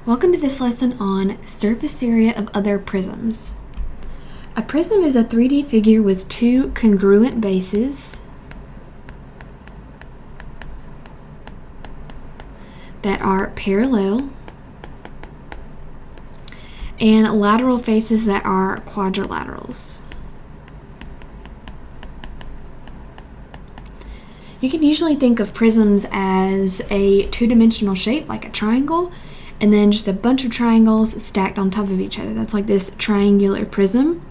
Welcome to this lesson on surface area of other prisms. A prism is a 3D figure with two congruent bases that are parallel and lateral faces that are quadrilaterals. You can usually think of prisms as a two-dimensional shape like a triangle, and then just a bunch of triangles stacked on top of each other. That's like this triangular prism.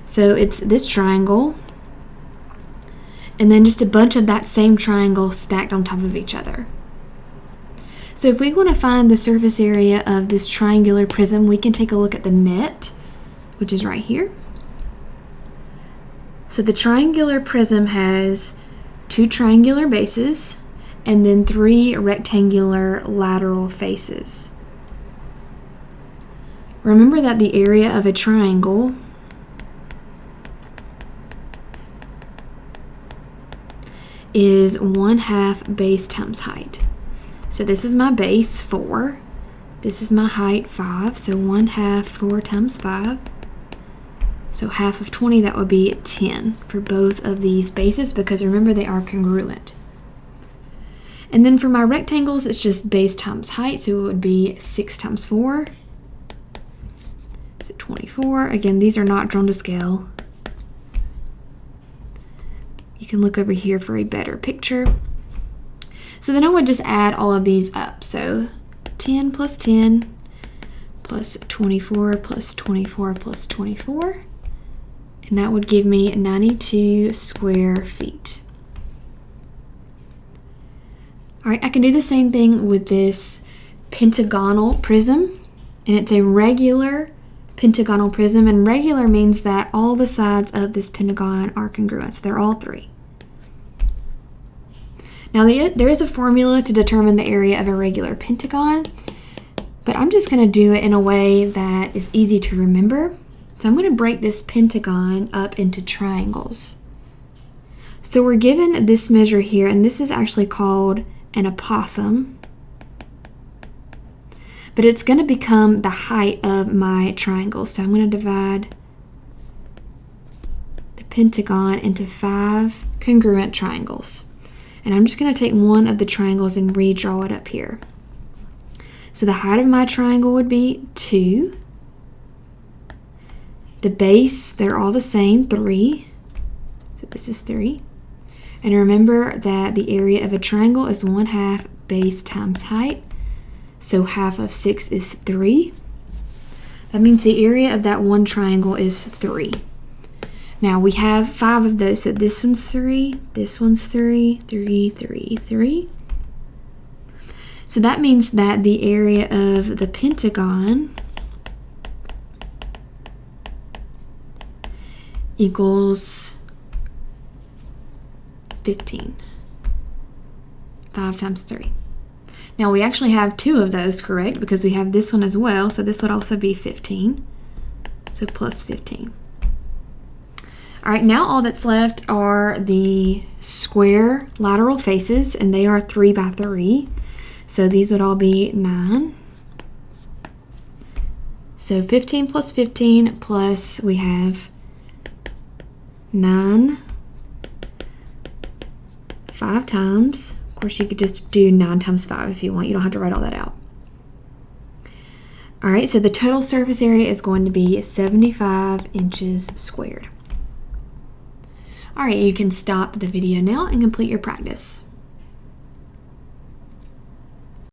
So it's this triangle, and then just a bunch of that same triangle stacked on top of each other. So if we want to find the surface area of this triangular prism, we can take a look at the net, which is right here. So the triangular prism has two triangular bases, and then three rectangular lateral faces. Remember that the area of a triangle is 1/2 base times height. So this is my base, 4. This is my height, 5. So 1/2, 4 times 5. So half of 20, that would be 10 for both of these bases, because remember they are congruent. And then for my rectangles, it's just base times height, so it would be 6 times 4. So 24. Again, these are not drawn to scale. You can look over here for a better picture. So then I would just add all of these up. So 10 plus 10 plus 24 plus 24 plus 24. And that would give me 92 square feet. All right, I can do the same thing with this pentagonal prism, and it's a regular pentagonal prism, and regular means that all the sides of this pentagon are congruent, so they're all 3. Now there is a formula to determine the area of a regular pentagon, but I'm just going to do it in a way that is easy to remember. So I'm going to break this pentagon up into triangles. So we're given this measure here, and this is actually called an apothem, but it's going to become the height of my triangle. So I'm going to divide the pentagon into 5 congruent triangles, and I'm just going to take one of the triangles and redraw it up here. So the height of my triangle would be 2. The base, they're all the same, 3. So this is 3. And remember that the area of a triangle is 1/2 base times height. So half of 6 is 3. That means the area of that one triangle is 3. Now we have 5 of those. So this one's 3, this one's 3, 3, 3, 3. So that means that the area of the pentagon equals 15. 5 times 3. Now we actually have 2 of those, correct? Because we have this one as well, so this would also be 15. So plus 15. All right, now all that's left are the square lateral faces, and they are 3 by 3. So these would all be 9. So 15 plus 15 plus we have 9. 5 times. Of course, you could just do 9 times 5 if you want. You don't have to write all that out. All right, so the total surface area is going to be 75 inches squared. All right, you can stop the video now and complete your practice.